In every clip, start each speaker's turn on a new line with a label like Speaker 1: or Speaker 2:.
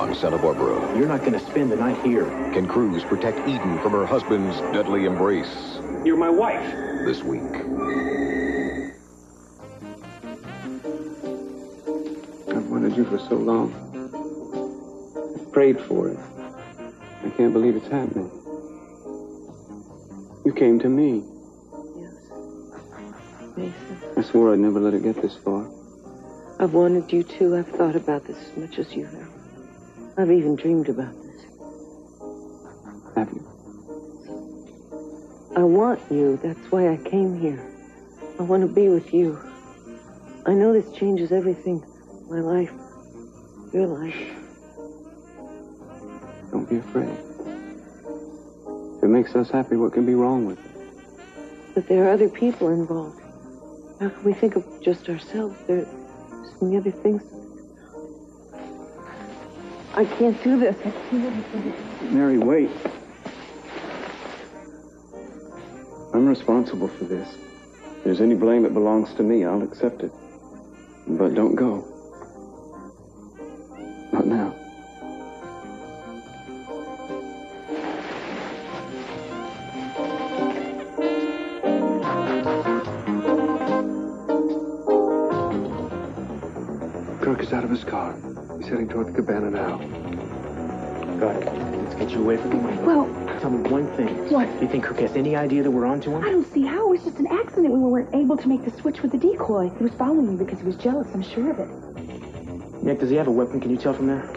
Speaker 1: on Santa Barbara.
Speaker 2: You're not going to spend the night here.
Speaker 1: Can Cruz protect Eden from her husband's deadly embrace?
Speaker 2: You're my wife.
Speaker 1: This week.
Speaker 3: I've wanted you for so long. I've prayed for it. I can't believe it's happening. You came to me.
Speaker 4: Yes. Mason.
Speaker 3: I swore I'd never let it get this far.
Speaker 4: I've wanted you too. I've thought about this as much as you have. I've even dreamed about this.
Speaker 3: Have you?
Speaker 4: I want you. That's why I came here. I want to be with you. I know this changes everything. My life. Your life.
Speaker 3: Don't be afraid. If it makes us happy, what can be wrong with it?
Speaker 4: But there are other people involved. How can we think of just ourselves? There's so many other things. I can't do this. I can't.
Speaker 3: Mary, wait. I'm responsible for this. If there's any blame that belongs to me, I'll accept it. But don't go. Not now. Kirk is out of his car. He's heading toward the cabana now.
Speaker 2: Got it. Let's get you away from him.
Speaker 5: Well...
Speaker 2: Tell me one thing.
Speaker 5: What?
Speaker 2: Do you think Kirk has any idea that we're onto him?
Speaker 5: I don't see how. It was just an accident. We weren't able to make the switch with the decoy. He was following me because he was jealous, I'm sure of it.
Speaker 2: Nick, does he have a weapon? Can you tell from there?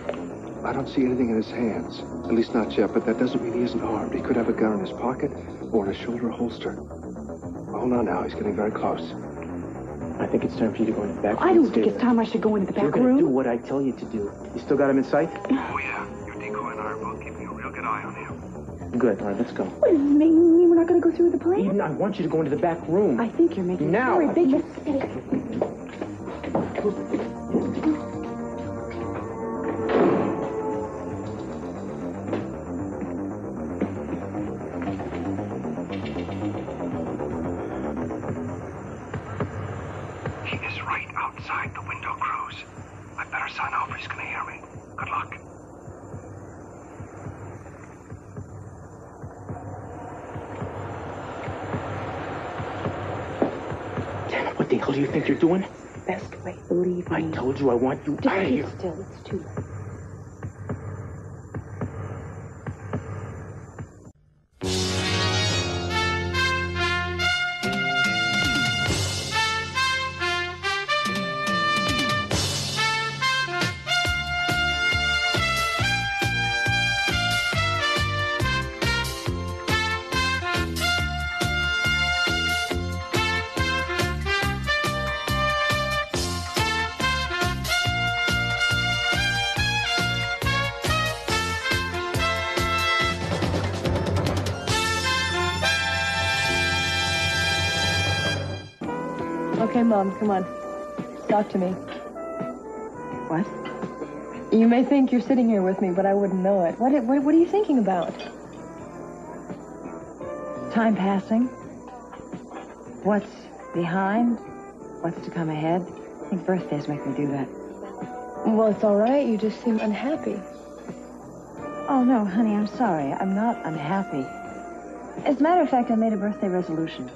Speaker 3: I don't see anything in his hands. At least not yet, but that doesn't mean he isn't armed. He could have a gun in his pocket or in a shoulder holster. Hold on now. He's getting very close.
Speaker 2: I think it's time for you to go into the back room.
Speaker 5: I don't think it's time I should go into the back
Speaker 2: room. You're going to do what I tell you to do. You still got him in sight?
Speaker 3: Oh, yeah. Your decoy and I are both keeping a real good eye on him.
Speaker 2: Good. All right, let's go.
Speaker 5: What does this mean? We're not going to go through with the plan?
Speaker 2: Eden, I want you to go into the back room.
Speaker 5: I think you're making
Speaker 2: now.
Speaker 5: a very big mistake.
Speaker 3: He is right outside the window, Cruz. I'd better sign off or he's going to hear me. Good luck.
Speaker 2: What the hell do you think you're doing?
Speaker 5: Best way, believe me.
Speaker 2: I told you I want you
Speaker 5: Just
Speaker 2: out of
Speaker 5: keep
Speaker 2: here.
Speaker 5: still. It's too late.
Speaker 6: Okay, Mom, come on. Talk to me.
Speaker 4: What?
Speaker 6: You may think you're sitting here with me, but I wouldn't know it. What are you thinking about?
Speaker 4: Time passing. What's behind? What's to come ahead? I think birthdays make me do that.
Speaker 6: Well, it's all right. You just seem unhappy.
Speaker 4: Oh, no, honey, I'm sorry. I'm not unhappy. As a matter of fact, I made a birthday resolution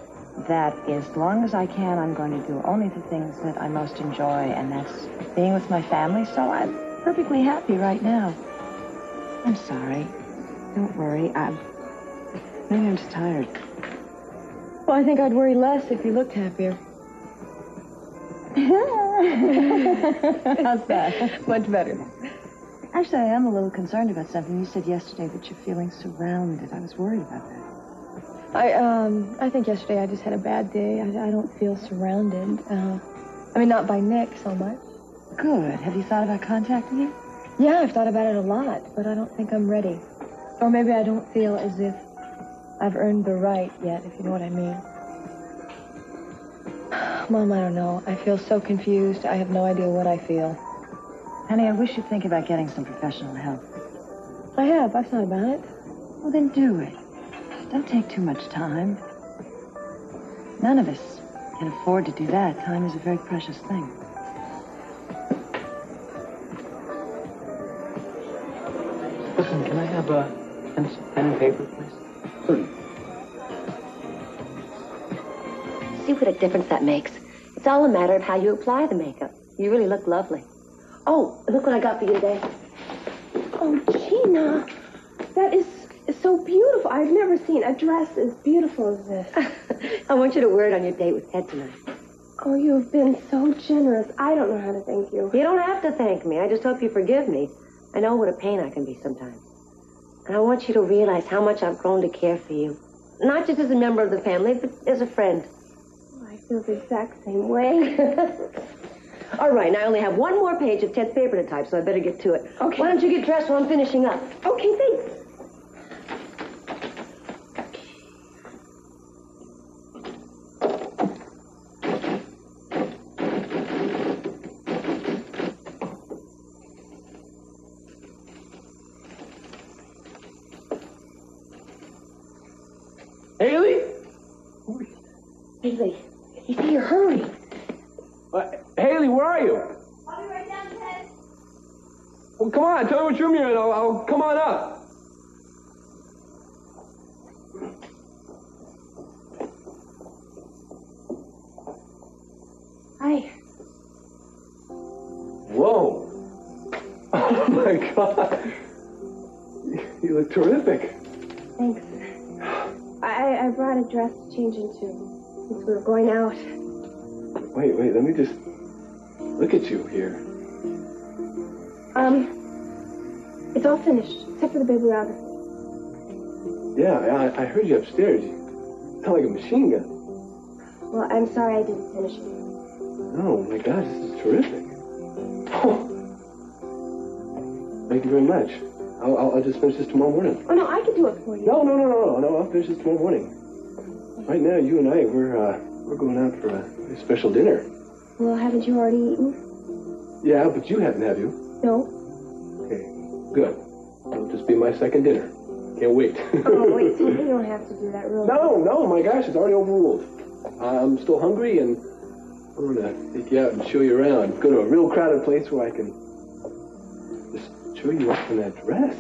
Speaker 4: that as long as I can, I'm going to do only the things that I most enjoy, and that's being with my family, so I'm perfectly happy right now. I'm sorry. Don't worry. Maybe I'm just tired.
Speaker 6: Well, I think I'd worry less if you looked happier. How's that? Much better.
Speaker 4: Actually, I am a little concerned about something. You said yesterday that you're feeling surrounded. I was worried about that.
Speaker 6: I think yesterday I just had a bad day. I don't feel surrounded. I mean, not by Nick so much.
Speaker 4: Good. Have you thought about contacting him?
Speaker 6: Yeah, I've thought about it a lot, but I don't think I'm ready. Or maybe I don't feel as if I've earned the right yet, if you know what I mean. Mom, I don't know. I feel so confused. I have no idea what I feel.
Speaker 4: Honey, I wish you'd think about getting some professional help.
Speaker 6: I have. I've thought about it.
Speaker 4: Well, then do it. Don't take too much time. None of us can afford to do that. Time is a very precious thing.
Speaker 2: Listen, can I have a pen and paper, please? Certainly.
Speaker 7: See what a difference that makes. It's all a matter of how you apply the makeup. You really look lovely. Oh, look what I got for you today.
Speaker 5: Oh, Gina, that is so beautiful. I've never seen a dress as beautiful as this.
Speaker 7: I want you to wear it on your date with Ted tonight.
Speaker 5: Oh, you've been so generous. I don't know how to thank you.
Speaker 7: You don't have to thank me. I just hope you forgive me. I know what a pain I can be sometimes. And I want you to realize how much I've grown to care for you. Not just as a member of the family, but as a friend.
Speaker 5: Oh, I feel the exact same way.
Speaker 7: All right, now I only have one more page of Ted's paper to type, so I better get to it.
Speaker 5: Okay.
Speaker 7: Why don't you get dressed while I'm finishing up?
Speaker 5: Okay, thanks.
Speaker 2: Hayley?
Speaker 5: Hayley, you see, you're hurrying.
Speaker 2: Hayley, where are you?
Speaker 6: I'll be right down, Ted.
Speaker 2: Well, come on, tell me what room you're in. I'll come on up.
Speaker 5: Hi.
Speaker 3: Whoa. Oh, my God. You look terrific.
Speaker 5: Thanks. I brought a dress to change into since we were going out.
Speaker 3: Wait, let me just look at you here.
Speaker 5: It's all finished, except for the baby router.
Speaker 3: Yeah, I heard you upstairs. You sound like a machine gun.
Speaker 5: Well, I'm sorry I didn't finish it.
Speaker 3: Oh, my gosh, this is terrific. Oh. Thank you very much. I'll just finish this tomorrow morning.
Speaker 5: Oh, no, I can do it for you.
Speaker 3: No, I'll finish this tomorrow morning. Right now, you and I, we're going out for a special dinner.
Speaker 5: Well, haven't you already eaten?
Speaker 3: Yeah, but you haven't, have you?
Speaker 5: No.
Speaker 3: Okay, good. It'll just be my second dinner. Can't wait.
Speaker 5: Oh, wait, you don't have to do that, really.
Speaker 3: No, my gosh, it's already overruled. I'm still hungry, and I want to take you out and show you around. Go to a real crowded place where I can just show you up in that dress.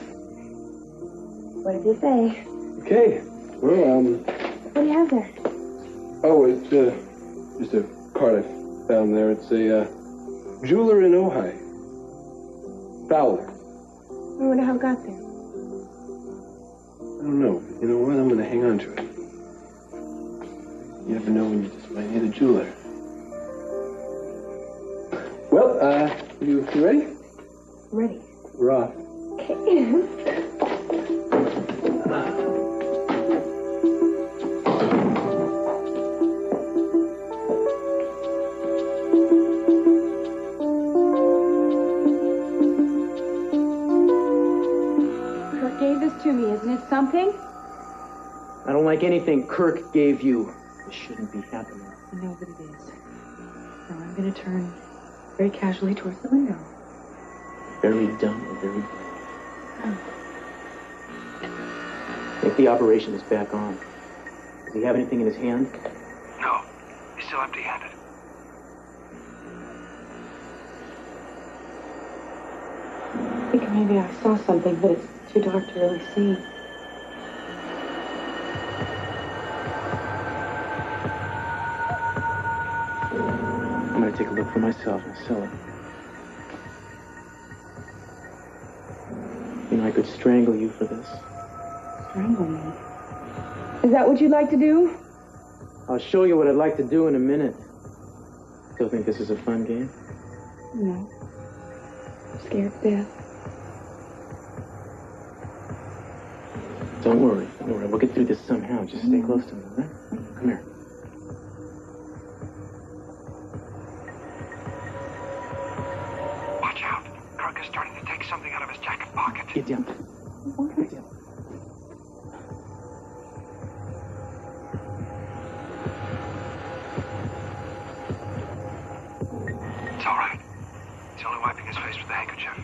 Speaker 5: What did you say?
Speaker 3: Okay. Well,
Speaker 5: What do you have there?
Speaker 3: oh, it's just a card I found there. It's a jeweler in Ojai. Fowler.
Speaker 5: I wonder how it got there.
Speaker 3: I don't know. You know what? I'm going to hang on to it. You never know when you just might need a jeweler. Well, you ready?
Speaker 5: I'm ready.
Speaker 3: We're off.
Speaker 5: Okay.
Speaker 6: Kirk gave this to me. Isn't it something?
Speaker 2: I don't like anything Kirk gave you. This shouldn't be happening.
Speaker 6: I know what it is. Now I'm going to turn very casually towards the window.
Speaker 2: Very dumb or very brave. I think the operation is back on. Does he have anything in his hand?
Speaker 3: No. He's still empty-handed.
Speaker 6: I think maybe I saw something, but it's too dark to really see.
Speaker 2: I'm going to take a look for myself and sell it. You know, I could strangle you for this.
Speaker 6: Strangle me. Is that what you'd like to do?
Speaker 2: I'll show you what I'd like to do in a minute. Still think this is a fun game?
Speaker 6: No. I'm scared to death.
Speaker 2: Don't worry. We'll get through this somehow. Just stay close to me, all right? Come here.
Speaker 3: Watch out. Kirk is starting to take something out of his jacket pocket.
Speaker 2: Get down. Get down.
Speaker 3: It's all right. He's only wiping his face with a handkerchief.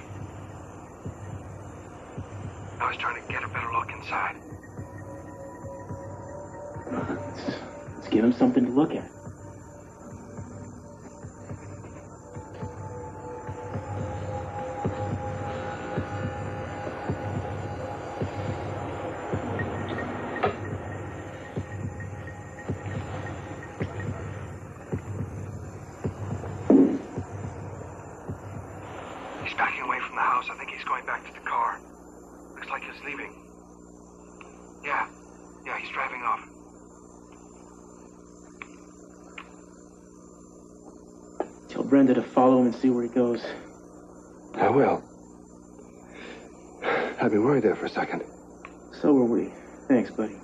Speaker 3: Now he's trying to get a better look inside.
Speaker 2: Let's give him something to look at.
Speaker 8: from the house. I think he's going back to the car. Looks like he's leaving. Yeah, he's driving off.
Speaker 2: Tell Brenda to follow him and see where he goes.
Speaker 3: I will. I've been worried there for a second.
Speaker 2: So were we. Thanks, buddy.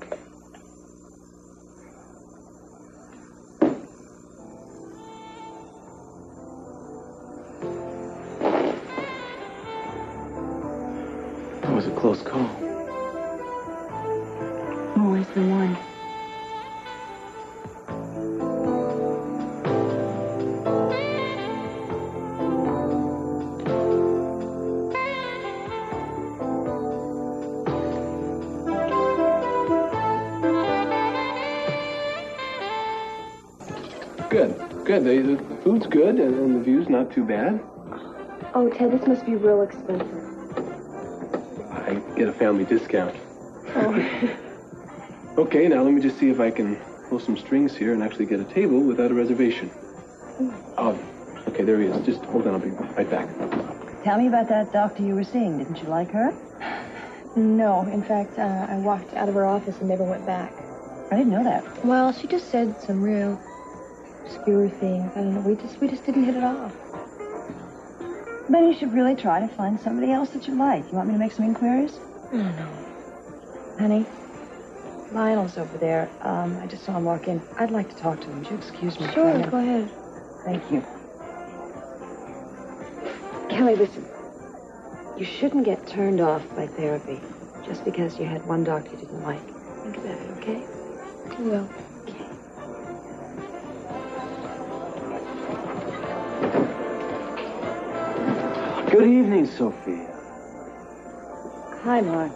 Speaker 2: That was a close call.
Speaker 4: Always the one.
Speaker 3: Good. The food's good and the view's not too bad.
Speaker 5: Oh, Ted, this must be real expensive.
Speaker 3: I get a family discount.
Speaker 5: Oh.
Speaker 3: Okay, now let me just see if I can pull some strings here and actually get a table without a reservation. Oh, okay, there he is. Just hold on, I'll be right back.
Speaker 4: Tell me about that doctor you were seeing. Didn't you like her?
Speaker 6: No, in fact, I walked out of her office and never went back.
Speaker 4: I didn't know that.
Speaker 6: Well, she just said some real obscure things. I don't know. We just didn't hit it off.
Speaker 4: Then you should really try to find somebody else that you like. You want me to make some inquiries?
Speaker 6: Oh, no. Honey, Lionel's over there. I just saw him walk in. I'd like to talk to him. Would you excuse me?
Speaker 5: Sure, go ahead.
Speaker 4: Thank you.
Speaker 7: Kelly, listen. You shouldn't get turned off by therapy just because you had one doctor you didn't like. Think about it, okay?
Speaker 6: I will.
Speaker 7: Okay.
Speaker 9: Good evening, Sophia.
Speaker 4: Hi, Mark.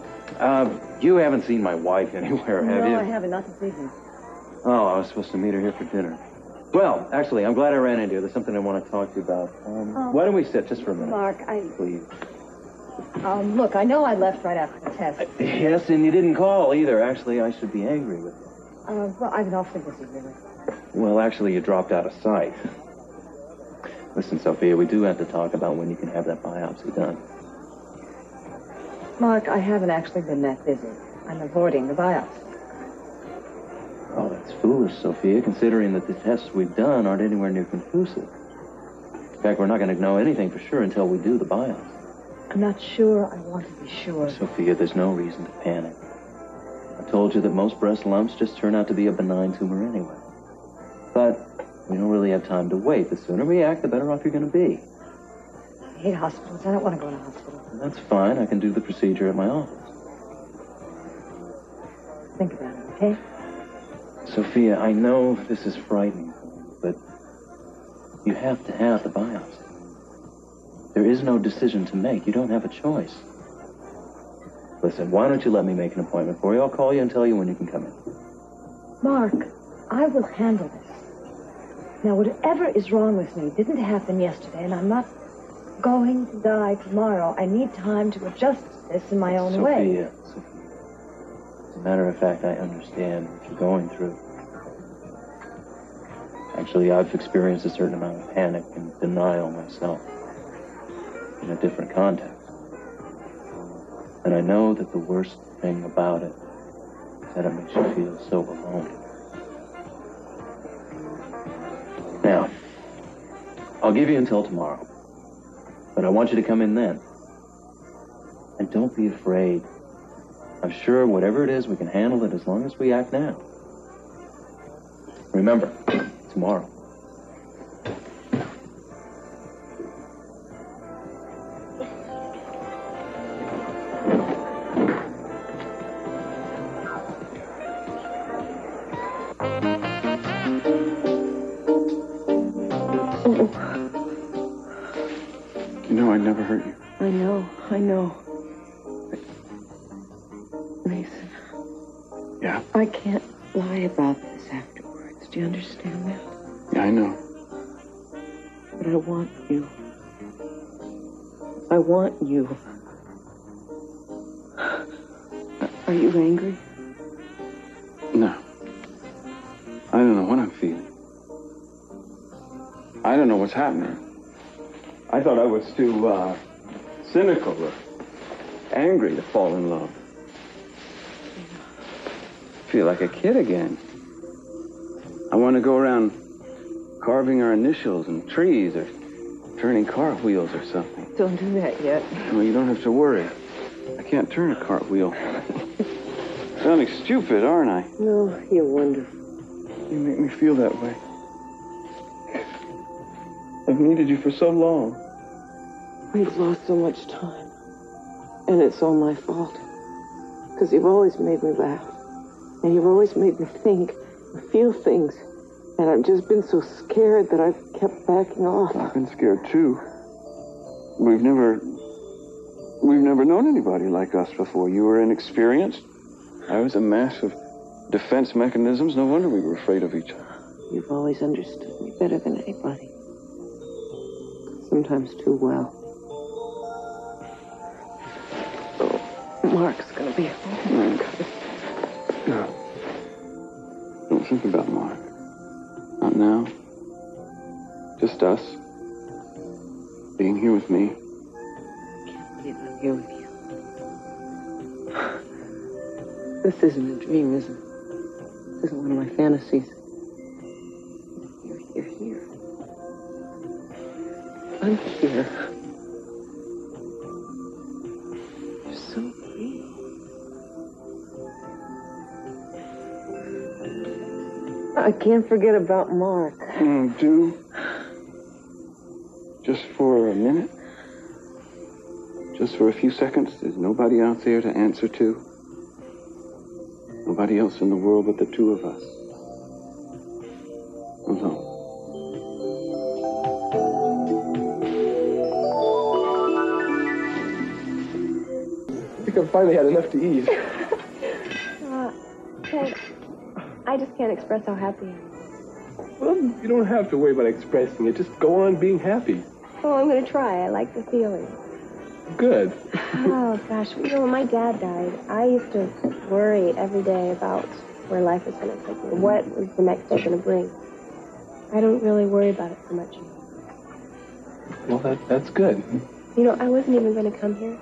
Speaker 9: You haven't seen my wife anywhere, have you?
Speaker 4: No, I haven't. Not this evening.
Speaker 9: Oh, I was supposed to meet her here for dinner. Well, actually, I'm glad I ran into you. There's something I want to talk to you about. Why don't we sit just for a minute?
Speaker 4: Mark,
Speaker 9: Please.
Speaker 4: Look, I know I left right after the test.
Speaker 9: Yes, and you didn't call either. Actually, I should be angry with you.
Speaker 4: Well, I've been awfully busy, really.
Speaker 9: Well, actually, you dropped out of sight. Listen, Sophia, we do have to talk about when you can have that biopsy done.
Speaker 4: Mark, I haven't actually been that busy. I'm avoiding the biopsy.
Speaker 9: Oh, that's foolish, Sophia, considering that the tests we've done aren't anywhere near conclusive. In fact, we're not going to know anything for sure until we do the biopsy.
Speaker 4: I'm not sure I want to be sure.
Speaker 9: Sophia, there's no reason to panic. I told you that most breast lumps just turn out to be a benign tumor anyway. But we don't really have time to wait. The sooner we act, the better off you're going to be.
Speaker 4: I hate hospitals. I don't want to go to a hospital.
Speaker 9: That's fine. I can do the procedure at my office.
Speaker 4: Think about it, okay?
Speaker 9: Sophia, I know this is frightening, but you have to have the biopsy. There is no decision to make. You don't have a choice. Listen, why don't you let me make an appointment for you? I'll call you and tell you when you can come in.
Speaker 4: Mark, I will handle this. Now, whatever is wrong with me didn't happen yesterday, and I'm not going to die tomorrow. I need time to adjust this in my own way.
Speaker 9: Sophia. As a matter of fact, I understand what you're going through. Actually, I've experienced a certain amount of panic and denial myself in a different context. And I know that the worst thing about it is that it makes you feel so alone. Now, I'll give you until tomorrow, but I want you to come in then. And don't be afraid. I'm sure whatever it is, we can handle it as long as we act now. Remember, tomorrow.
Speaker 2: You know I never hurt you.
Speaker 4: I know. Mason.
Speaker 2: Yeah?
Speaker 4: I can't lie about this afterwards. Do you understand that?
Speaker 2: Yeah, I know.
Speaker 4: But I want you. I want you. Are you angry?
Speaker 2: No. I don't know what I'm feeling. I don't know what's happening. I thought I was too
Speaker 10: cynical or angry to fall in love. I feel like a kid again. I want to go around carving our initials in trees or turning cartwheels or something.
Speaker 4: Don't do that yet.
Speaker 10: No, you don't have to worry. I can't turn a cartwheel. Sounding stupid, aren't I?
Speaker 7: No, you're wonderful.
Speaker 10: You make me feel that way. I've needed you for so long.
Speaker 11: We've lost so much time. And it's all my fault. Because you've always made me laugh. And you've always made me think and feel things. And I've just been so scared that I've kept backing off.
Speaker 10: I've been scared too. We've never known anybody like us before. You were inexperienced. I was a mass of defense mechanisms. No wonder we were afraid of each other.
Speaker 11: You've always understood me better than anybody. Sometimes too well. Oh, Mark's gonna be home.
Speaker 10: No. Don't think about Mark. Not now. Just us. Being here with me.
Speaker 11: I can't believe I'm here with you. This isn't a dream, is it? This isn't one of my fantasies. You're here. I'm here. You're so real. I can't forget about Mark.
Speaker 10: Do? Just for a minute? Just for a few seconds? There's nobody out there to answer to? Nobody else in the world but the two of us? No.
Speaker 3: I think I've finally had enough to eat.
Speaker 5: Ted, I just can't express how happy I am.
Speaker 3: Well, you don't have to worry about expressing it. Just go on being happy.
Speaker 5: Oh, I'm going to try. I like the feeling.
Speaker 3: Good.
Speaker 5: Oh, gosh. You know, when my dad died, I used to worry every day about where life was going to take me. What was the next day going to bring? I don't really worry about it so much.
Speaker 3: Well, that's good.
Speaker 5: You know, I wasn't even going to come here.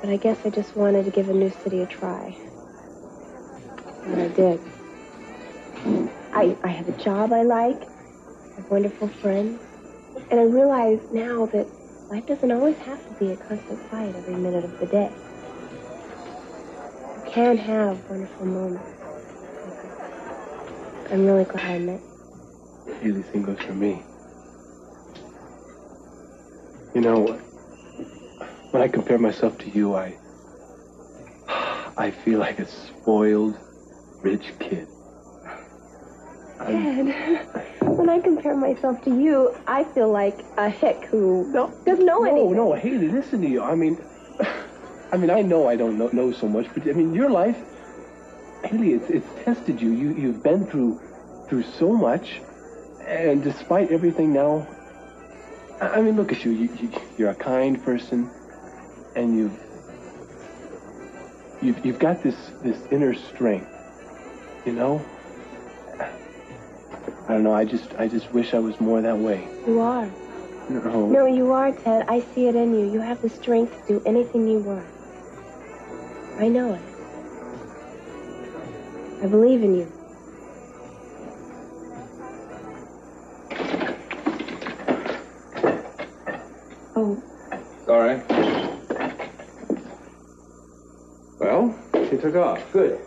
Speaker 5: But I guess I just wanted to give a new city a try. And I did. I have a job I like, a wonderful friend, and I realize now that life doesn't always have to be a constant fight every minute of the day. You can have wonderful moments. I'm really glad I met you.
Speaker 3: Hayley, same goes for me. You know, when I compare myself to you, I feel like a spoiled, rich kid.
Speaker 5: Ted, when I compare myself to you, I feel like a hick who doesn't know anything.
Speaker 3: No, Hayley, listen to you. I mean, I know I don't know so much, but I mean, your life, Hayley, it's tested you. You've been through so much, and despite everything now, I mean, look at you. You're a kind person, and you've got this inner strength, you know. I don't know, I just wish I was more that way.
Speaker 5: You are.
Speaker 3: No.
Speaker 5: No, you are, Ted. I see it in you. You have the strength to do anything you want. I know it. I believe in you. Oh.
Speaker 10: Sorry. Well, she took off. Good.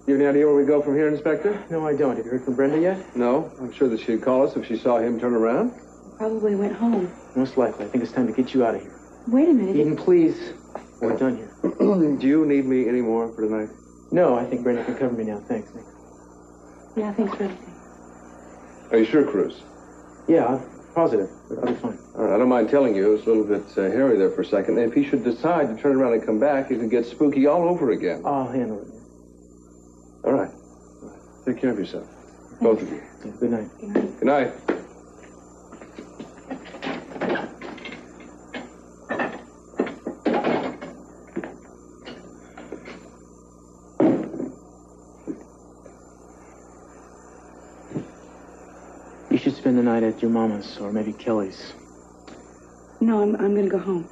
Speaker 10: You have any idea where we go from here, Inspector?
Speaker 2: No, I don't. Have you heard from Brenda yet?
Speaker 10: No. I'm sure that she'd call us if she saw him turn around.
Speaker 6: Probably went home.
Speaker 2: Most likely. I think it's time to get you out of here.
Speaker 6: Wait a minute.
Speaker 2: Eden, please. We're done here.
Speaker 10: Do you need me anymore for tonight?
Speaker 2: No, I think Brenda can cover me now. Thanks, Nick.
Speaker 6: Yeah, thanks for everything.
Speaker 10: Are you sure, Cruz?
Speaker 2: Yeah, I'm positive. I'll be fine.
Speaker 10: All right, I don't mind telling you, it was a little bit hairy there for a second. And if he should decide to turn around and come back, it could get spooky all over again.
Speaker 2: I'll handle it.
Speaker 10: All right. Take care of yourself. Both of you.
Speaker 2: Yeah, good night.
Speaker 6: Good night.
Speaker 10: Good night.
Speaker 2: You should spend the night at your mama's or maybe Kelly's.
Speaker 6: No, I'm going to go home.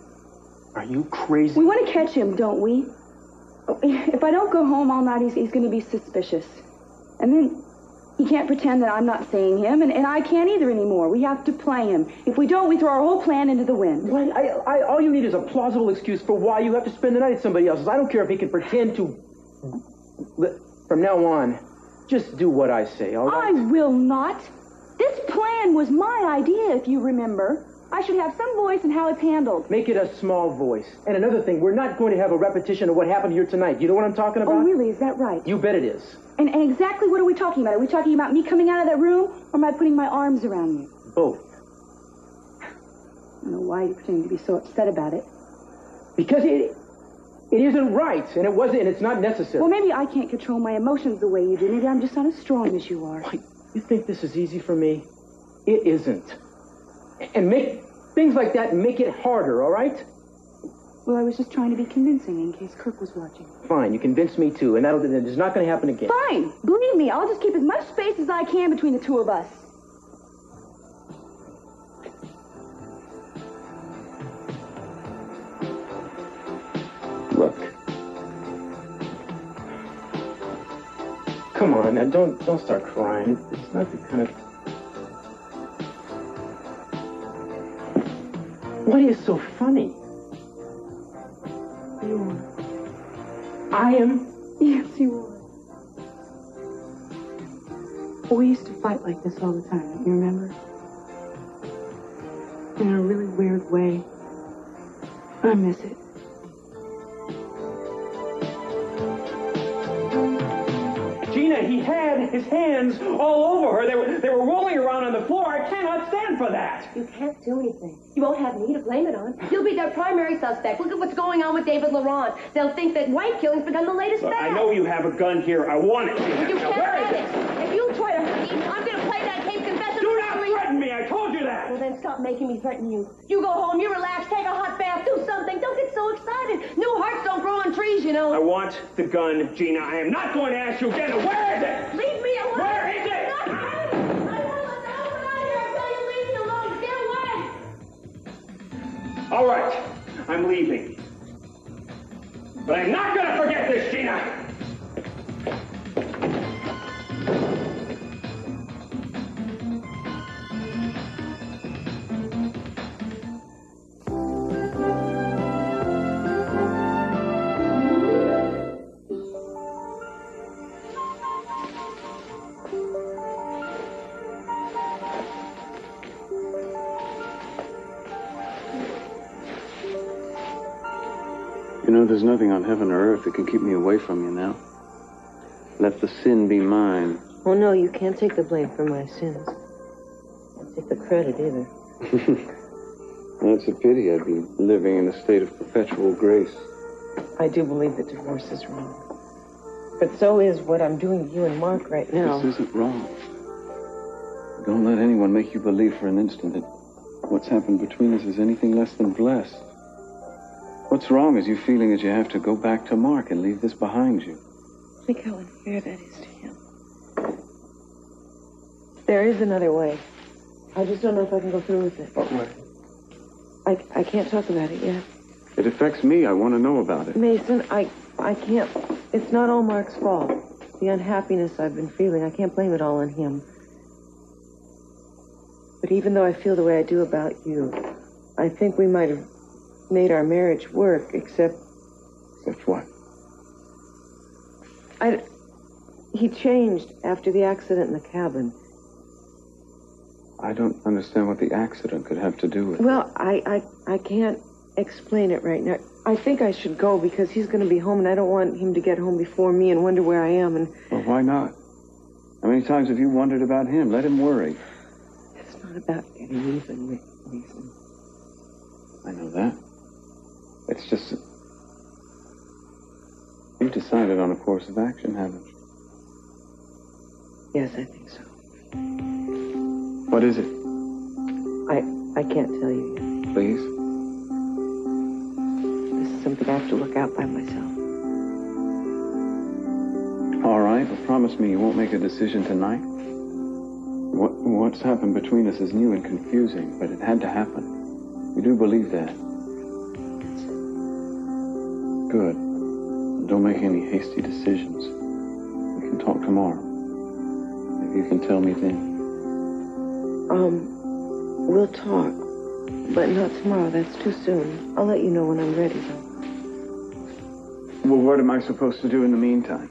Speaker 2: Are you crazy?
Speaker 12: We want to catch him, don't we? If I don't go home all night, he's going to be suspicious. And then he can't pretend that I'm not seeing him, and I can't either anymore. We have to play him. If we don't, we throw our whole plan into the wind.
Speaker 2: What? All you need is a plausible excuse for why you have to spend the night at somebody else's. I don't care if he can pretend to... From now on, just do what I say, all right?
Speaker 12: I will not. This plan was my idea, if you remember. I should have some voice in how it's handled.
Speaker 2: Make it a small voice. And another thing, we're not going to have a repetition of what happened here tonight. You know what I'm talking about?
Speaker 12: Oh, really? Is that right?
Speaker 2: You bet it is.
Speaker 12: And exactly what are we talking about? Are we talking about me coming out of that room, or am I putting my arms around you?
Speaker 2: Both.
Speaker 12: I don't know why you're pretending to be so upset about it.
Speaker 2: Because it isn't right, and it wasn't, and it's not necessary.
Speaker 12: Well, maybe I can't control my emotions the way you do. Maybe I'm just not as strong as you are.
Speaker 2: Why, you think this is easy for me? It isn't. And make things like that make it harder, all right?
Speaker 12: Well, I was just trying to be convincing in case Kirk was watching.
Speaker 2: Fine, you convinced me too, and it's not going to happen again.
Speaker 12: Fine! Believe me, I'll just keep as much space as I can between the two of us.
Speaker 2: Look. Come on, now don't start crying. It's not the kind of... What is so funny?
Speaker 12: You are.
Speaker 2: I am?
Speaker 12: Yes, you are. We used to fight like this all the time, don't you remember? In a really weird way. I miss it.
Speaker 2: Gina, he had his hands all over her. They were rolling around on the floor. I cannot stand for that.
Speaker 7: You can't do anything. You won't have me to blame it on. You'll be their primary suspect. Look at what's going on with David Laurent. They'll think that wife killing's become the latest
Speaker 2: Look,
Speaker 7: fad.
Speaker 2: I know you have a gun here. I want it.
Speaker 7: Well, you
Speaker 2: now,
Speaker 7: can't
Speaker 2: where is
Speaker 7: have it. If you try to hurt me, I'm going to play that tape confessing.
Speaker 2: Do not threaten me. I told you that.
Speaker 7: Well, then stop making me threaten you. You go home, you relax, take a hot bath, do something. Don't get so excited. New hearts don't grow on trees, you know.
Speaker 2: I want the gun, Gina. I am not going to ask you again. Where is it?
Speaker 7: Leave me alone.
Speaker 2: Where is it? All right, I'm leaving. But I'm not going to forget this, Gina.
Speaker 10: You know, there's nothing on heaven or earth that can keep me away from you now. Let the sin be mine.
Speaker 7: Oh, no, you can't take the blame for my sins. Can't take the credit either.
Speaker 10: That's a pity. I'd be living in a state of perpetual grace.
Speaker 11: I do believe that divorce is wrong. But so is what I'm doing to you and Mark right now.
Speaker 10: This isn't wrong. Don't let anyone make you believe for an instant that what's happened between us is anything less than blessed. What's wrong is you feeling that you have to go back to Mark and leave this behind you.
Speaker 11: Think how unfair that is to him. There is another way. I just don't know if I can go through with it.
Speaker 10: What way?
Speaker 11: I can't talk about it yet.
Speaker 10: It affects me. I want to know about it.
Speaker 11: Mason, I can't. It's not all Mark's fault. The unhappiness I've been feeling, I can't blame it all on him. But even though I feel the way I do about you, I think we might have made our marriage work, except...
Speaker 10: Except what?
Speaker 11: He changed after the accident in the cabin.
Speaker 10: I don't understand what the accident could have to do with it.
Speaker 11: Well, I can't explain it right now. I think I should go because he's going to be home, and I don't want him to get home before me and wonder where I am. And
Speaker 10: well, why not? How many times have you wondered about him? Let him worry.
Speaker 11: It's not about getting even, Mason.
Speaker 10: I know that. It's just that you've decided on a course of action, haven't you?
Speaker 11: Yes, I think so.
Speaker 10: What is it?
Speaker 11: I can't tell you yet.
Speaker 10: Please?
Speaker 11: This is something I have to look out by myself.
Speaker 10: All right, but promise me you won't make a decision tonight. What's happened between us is new and confusing, but it had to happen. You do believe that? good. Don't make any hasty decisions. We can talk tomorrow. Maybe you can tell me then.
Speaker 11: We'll talk, but not tomorrow. That's too soon. I'll let you know when I'm ready, though.
Speaker 10: Well, what am I supposed to do in the meantime?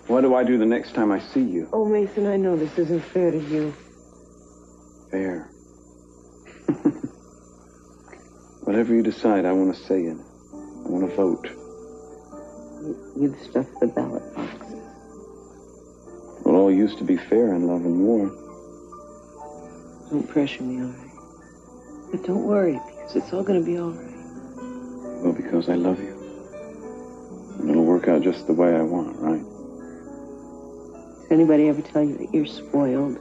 Speaker 10: What do I do the next time I see you?
Speaker 11: Oh, Mason, I know this isn't fair to you.
Speaker 10: Fair. Whatever you decide, I want to say in it. I want to vote.
Speaker 11: You've stuffed the ballot boxes.
Speaker 10: Well, all used to be fair in love and war.
Speaker 11: Don't pressure me, all right? But don't worry, because it's all going to be all right.
Speaker 10: Well, because I love you. And it'll work out just the way I want, right?
Speaker 11: Does anybody ever tell you that you're spoiled?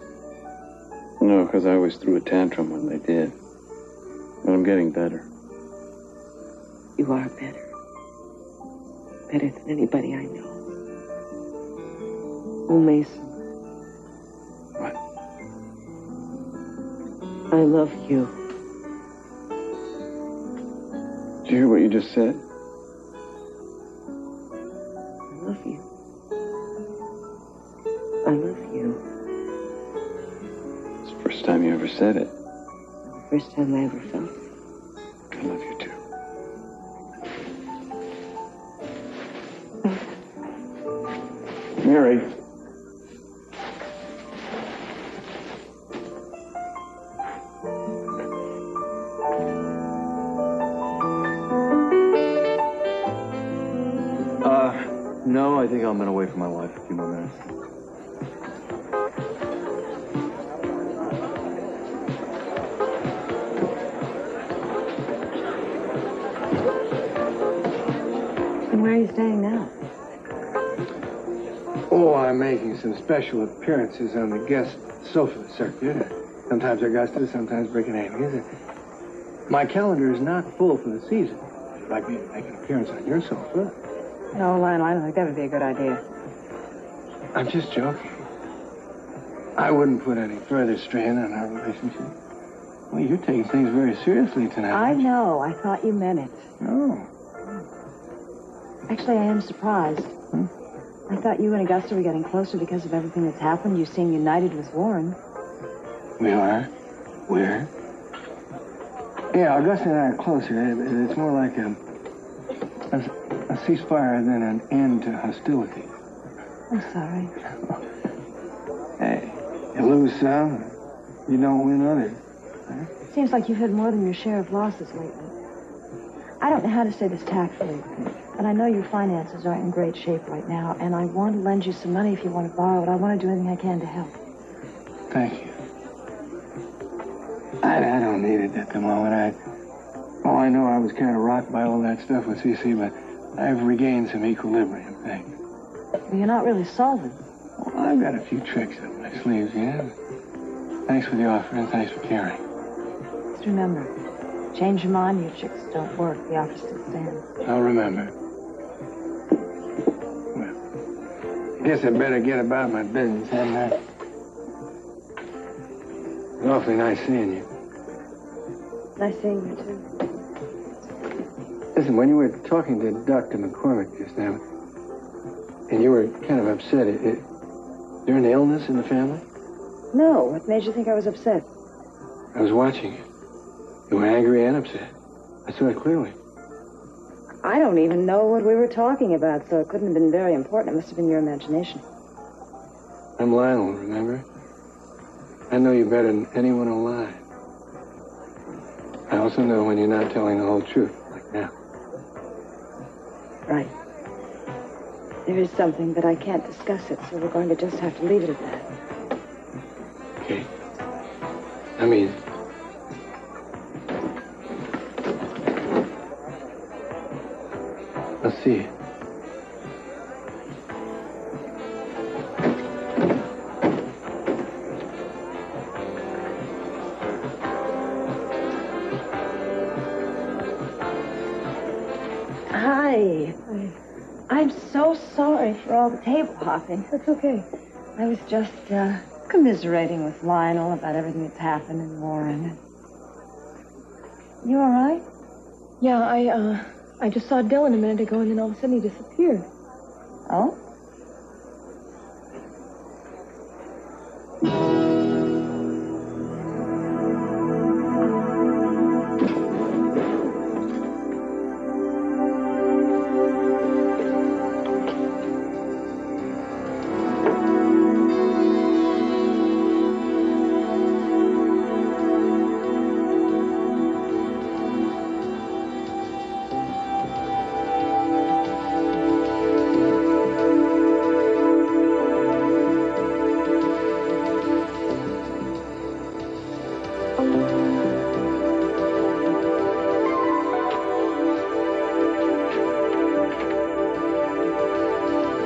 Speaker 10: No, because I always threw a tantrum when they did. But I'm getting better.
Speaker 11: You are better. Better than anybody I know. Oh, Mason.
Speaker 10: What?
Speaker 11: I love you.
Speaker 10: Did you hear what you just said?
Speaker 11: I love you. I love you.
Speaker 10: It's the first time you ever said it.
Speaker 11: The first time I ever felt it.
Speaker 10: I love you too. Mary.
Speaker 9: No, I think I'll been away from my wife a few more minutes.
Speaker 4: And where are you staying now?
Speaker 3: Oh, I'm making some special appearances on the guest sofa circuit. Sometimes Augusta, sometimes Brick and Amy's. My calendar is not full for the season. If you'd like me to make an appearance on your sofa.
Speaker 4: No, Lionel, I don't think that would be a good idea.
Speaker 3: I'm just joking. I wouldn't put any further strain on our relationship. Well, you're taking things very seriously tonight.
Speaker 4: I know. I thought you meant it.
Speaker 3: No.
Speaker 4: Actually, I am surprised. I thought you and Augusta were getting closer because of everything that's happened. You seem united with Warren.
Speaker 3: We are? We're? Yeah, Augusta and I are closer. It's more like a ceasefire than an end to hostility.
Speaker 4: I'm sorry.
Speaker 3: Hey, you lose some, you don't win others. Huh?
Speaker 4: Seems like you've had more than your share of losses lately. I don't know how to say this tactfully, but I know your finances aren't in great shape right now, and I want to lend you some money if you want to borrow it. I want to do anything I can to help.
Speaker 3: Thank you. I don't need it at the moment. I know I was kind of rocked by all that stuff with CC, but I've regained some equilibrium, thanks.
Speaker 4: Well, you're not really solvent.
Speaker 3: Well, I've got a few tricks up my sleeves, yeah. Thanks for the offer, and thanks for caring.
Speaker 4: Just remember, change your mind, your tricks don't work. The offer still stands.
Speaker 3: I'll remember. Well, I guess I better get about my business, hadn't I? It's awfully nice seeing you.
Speaker 4: Nice seeing you, too.
Speaker 3: Listen, when you were talking to Dr. McCormick just now, and you were kind of upset, is there an illness in the family?
Speaker 4: No, what made you think I was upset?
Speaker 3: I was watching you. You were angry and upset. I saw it clearly.
Speaker 4: I don't even know what we were talking about, so it couldn't have been very important. It must have been your imagination.
Speaker 3: I'm Lionel, remember? I know you better than anyone alive. I also know when you're not telling the whole truth, like now.
Speaker 4: Right. There is something, but I can't discuss it, so we're going to just have to leave it at that.
Speaker 3: Okay. I mean... I'll see you.
Speaker 4: Hi. I'm so sorry for all the table hopping. That's okay. I was just commiserating with Lionel about everything that's happened in Warren. You all right?
Speaker 6: Yeah, I just saw Dylan a minute ago, and then all of a sudden he disappeared.
Speaker 4: Oh?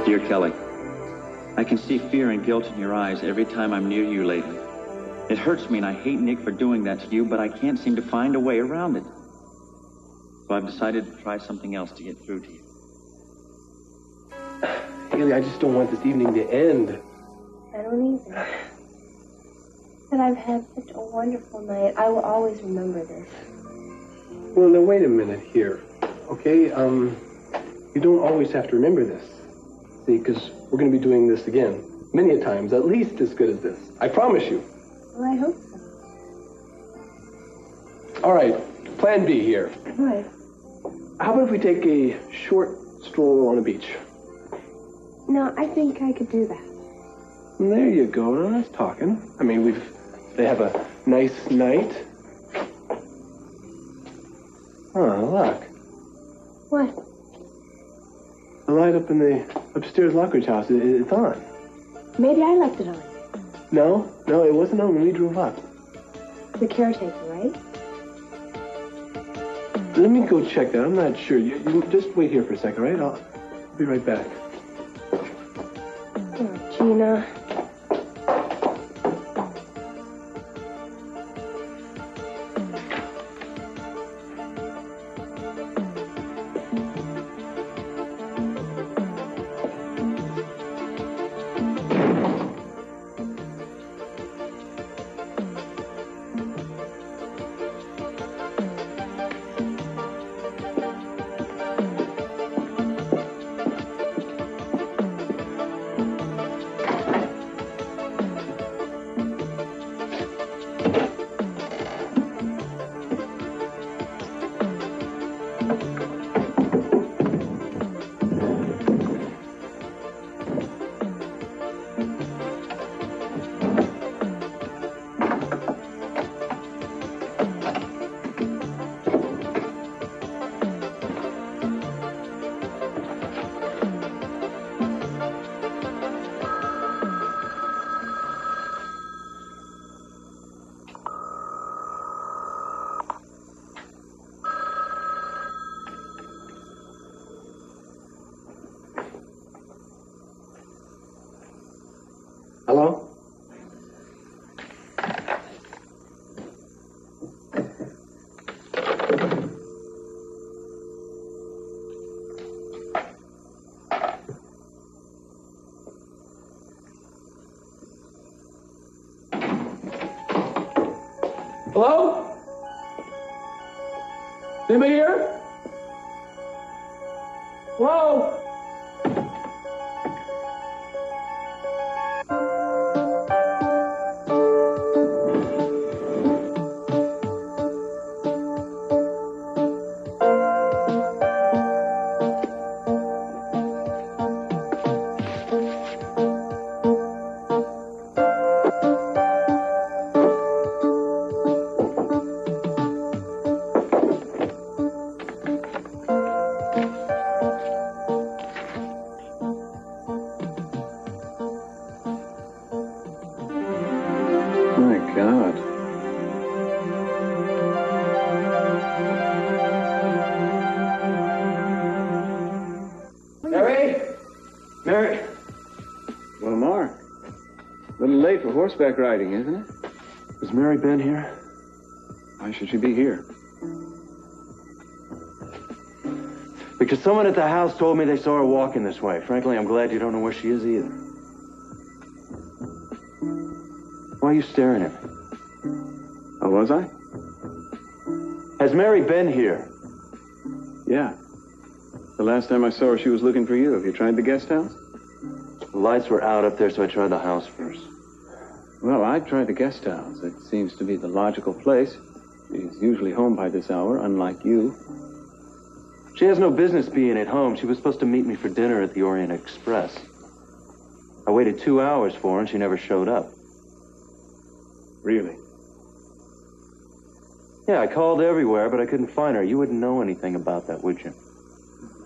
Speaker 9: Dear Kelly, I can see fear and guilt in your eyes every time I'm near you lately. It hurts me and I hate Nick for doing that to you, but I can't seem to find a way around it. So I've decided to try something else to get through to you.
Speaker 3: Hayley, I just don't want this evening to end.
Speaker 5: I don't either. But I've had such a wonderful night. I will always remember this.
Speaker 3: Well, now wait a minute here, okay? You don't always have to remember this. See, because we're going to be doing this again, many a times, at least as good as this. I promise you.
Speaker 5: Well, I hope so.
Speaker 3: All right, plan B here.
Speaker 5: What?
Speaker 3: How about if we take a short stroll on the beach?
Speaker 5: No, I think I could do that.
Speaker 3: There you go. Now that's talking. I mean, they have a nice night. Oh, look.
Speaker 5: What?
Speaker 3: The light up in the upstairs Lockridge house, it's on.
Speaker 5: Maybe I left it on.
Speaker 3: No, it wasn't on when we drove up.
Speaker 5: The caretaker, right?
Speaker 3: Let me go check that. I'm not sure. You just wait here for a second, right? I'll be right back.
Speaker 5: Oh, Gina.
Speaker 3: Hello? Hello? Anybody here? Hello?
Speaker 10: Horseback riding, isn't it?
Speaker 3: Has Mary been here?
Speaker 10: Why should she be here?
Speaker 13: Because someone at the house told me they saw her walking this way. Frankly, I'm glad you don't know where she is either. Why are you staring at me?
Speaker 10: Oh, was I?
Speaker 13: Has Mary been here?
Speaker 10: Yeah. The last time I saw her, she was looking for you. Have you tried the guest house?
Speaker 9: The lights were out up there, so I tried the house first.
Speaker 10: Well, I'd try the guest house. It seems to be the logical place. She's usually home by this hour, unlike you.
Speaker 9: She has no business being at home. She was supposed to meet me for dinner at the Orient Express. I waited 2 hours for her, and she never showed up.
Speaker 10: Really?
Speaker 9: Yeah, I called everywhere, but I couldn't find her. You wouldn't know anything about that, would you?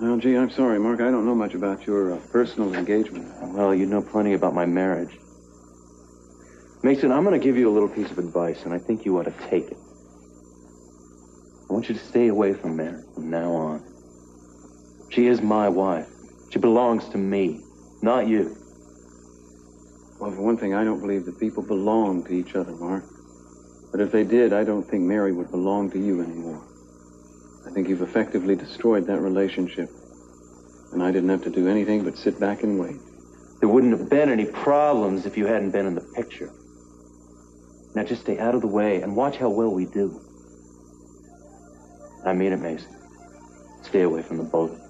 Speaker 10: Well, gee, I'm sorry, Mark. I don't know much about your personal engagement.
Speaker 9: Well, you know plenty about my marriage. Mason, I'm going to give you a little piece of advice, and I think you ought to take it. I want you to stay away from Mary from now on. She is my wife. She belongs to me, not you.
Speaker 10: Well, for one thing, I don't believe that people belong to each other, Mark. But if they did, I don't think Mary would belong to you anymore. I think you've effectively destroyed that relationship. And I didn't have to do anything but sit back and wait.
Speaker 9: There wouldn't have been any problems if you hadn't been in the picture. Now just stay out of the way and watch how well we do. I mean it, Mason. Stay away from the both of us.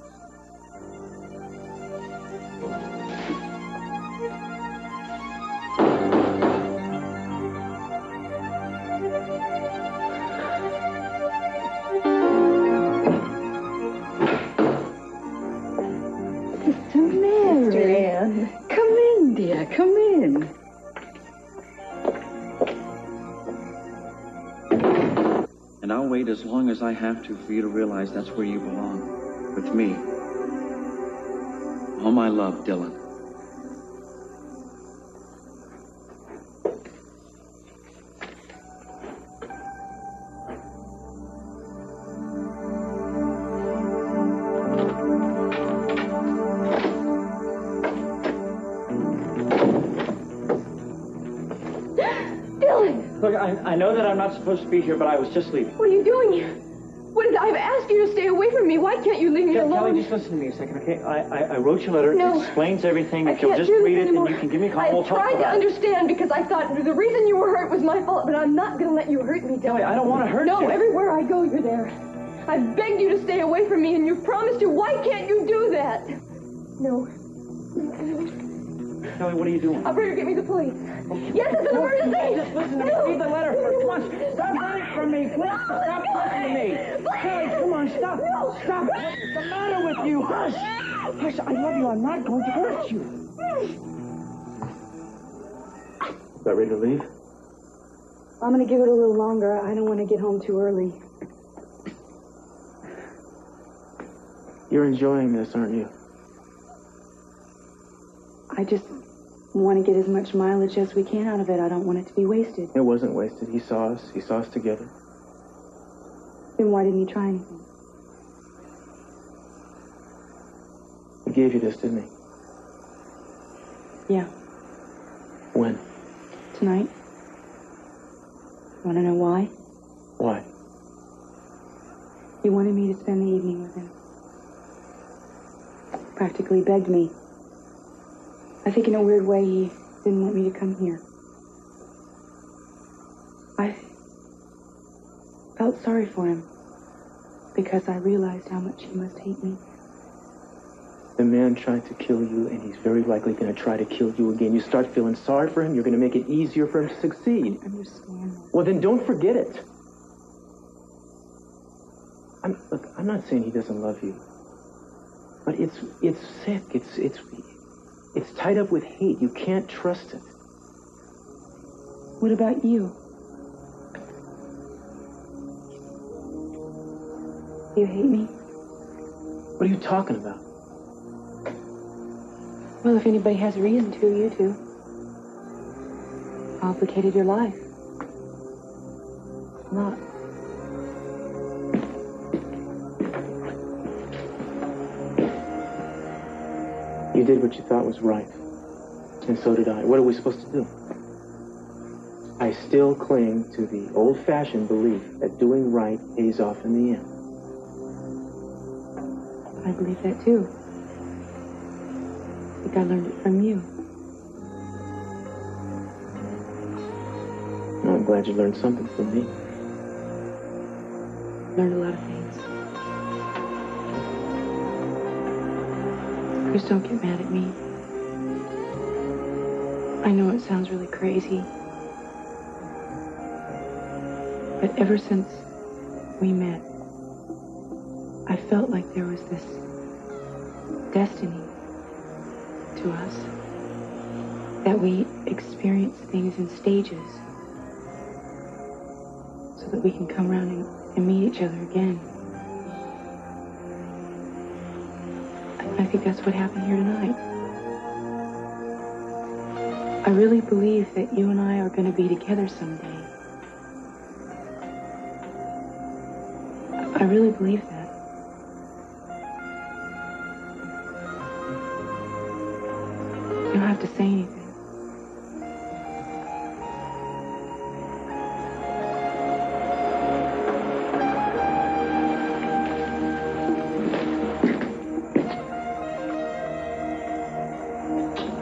Speaker 14: Come in.
Speaker 15: And I'll wait as long as I have to for you to realize that's where you belong. With me. All my love, Dylan.
Speaker 16: Look, I know that I'm not supposed to be here, but I was just leaving.
Speaker 12: What are you doing here? I've asked you to stay away from me. Why can't you leave me alone?
Speaker 16: Kelly, just listen to me a second, okay? I wrote you a letter.
Speaker 12: No.
Speaker 16: It explains everything.
Speaker 12: I
Speaker 16: If you'll
Speaker 12: can't
Speaker 16: just
Speaker 12: do
Speaker 16: read
Speaker 12: this
Speaker 16: it,
Speaker 12: anymore.
Speaker 16: and you can give me a call. We'll talk
Speaker 12: I tried to
Speaker 16: about it.
Speaker 12: understand because I thought the reason you were hurt was my fault, but I'm not going to let you hurt me, Dylan.
Speaker 16: Kelly, I don't want to hurt you.
Speaker 12: No, everywhere I go, you're there. I've begged you to stay away from me, and you've promised to. Why can't you do that? No.
Speaker 16: Kelly, what are you doing?
Speaker 12: Operator, get me the police. Yes, it's an emergency.
Speaker 16: Just listen to me. Read the letter first. Come on. Stop running from me. Please stop talking to me. Kelly, come on. Stop. Stop. What's the matter with you? Hush. Hush. I love you. I'm not going to hurt you. About ready to leave?
Speaker 12: I'm going to give it a little longer. I don't want to get home too early.
Speaker 16: You're enjoying this, aren't you?
Speaker 12: I just want to get as much mileage as we can out of it. I don't want it to be wasted.
Speaker 16: It wasn't wasted. He saw us. He saw us together.
Speaker 12: Then why didn't he try anything?
Speaker 16: He gave you this, didn't he?
Speaker 12: Yeah,
Speaker 16: When?
Speaker 12: tonight. Want to know why?
Speaker 16: Why?
Speaker 12: He wanted me to spend the evening with him. Practically begged me. I think in a weird way he didn't want me to come here. I felt sorry for him because I realized how much he must hate me.
Speaker 16: The man tried to kill you, and he's very likely going to try to kill you again. You start feeling sorry for him, you're going to make it easier for him to succeed.
Speaker 12: I understand.
Speaker 16: Well, then don't forget it. Look, I'm not saying he doesn't love you, but it's sick. It's tied up with hate. You can't trust it.
Speaker 12: What about you? You hate me?
Speaker 16: What are you talking about?
Speaker 12: Well, if anybody has a reason to, you do. Complicated your life. Not.
Speaker 16: You did what you thought was right. And so did I. What are we supposed to do? I still cling to the old-fashioned belief that doing right pays off in the end.
Speaker 12: I believe that too. I think I learned it from you.
Speaker 16: Well, I'm glad you learned something from me.
Speaker 12: Learned a lot of things. Please don't get mad at me. I know it sounds really crazy. But ever since we met, I felt like there was this destiny to us. That we experience things in stages so that we can come around and meet each other again. I think that's what happened here tonight. I really believe that you and I are going to be together someday. I really believe that. You don't have to say anything.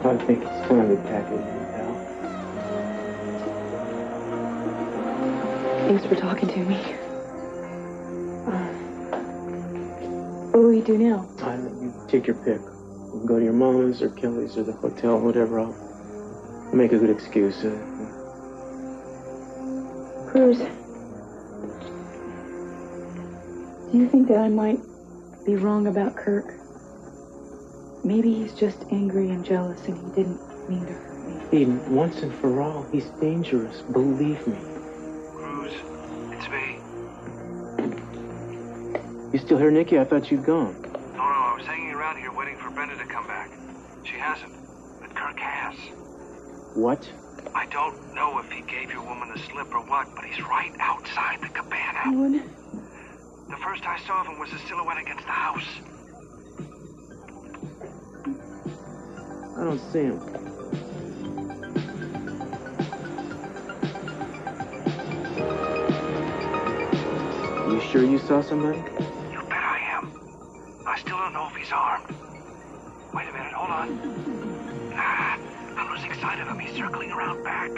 Speaker 16: I think it's time to pack it in, pal.
Speaker 12: Thanks for talking to me. What do we do now?
Speaker 16: You take your pick. You can go to your mama's or Kelly's or the hotel, whatever. I'll make a good excuse.
Speaker 12: Cruz, do you think that I might be wrong about Kirk? Maybe he's just angry and jealous and he didn't mean to hurt me.
Speaker 16: Eden, once and for all, he's dangerous. Believe me.
Speaker 8: Cruz, it's me.
Speaker 16: You still here, Nikki? I thought you'd gone.
Speaker 8: No, I was hanging around here waiting for Brenda to come back. She hasn't, but Kirk has.
Speaker 16: What?
Speaker 8: I don't know if he gave your woman the slip or what, but he's right outside the cabana.
Speaker 12: What?
Speaker 8: The first I saw of him was a silhouette against the house.
Speaker 16: I don't see him. You sure you saw somebody?
Speaker 8: You bet I am. I still don't know if he's armed. Wait a minute, hold on. I'm losing sight of him. He's circling around back.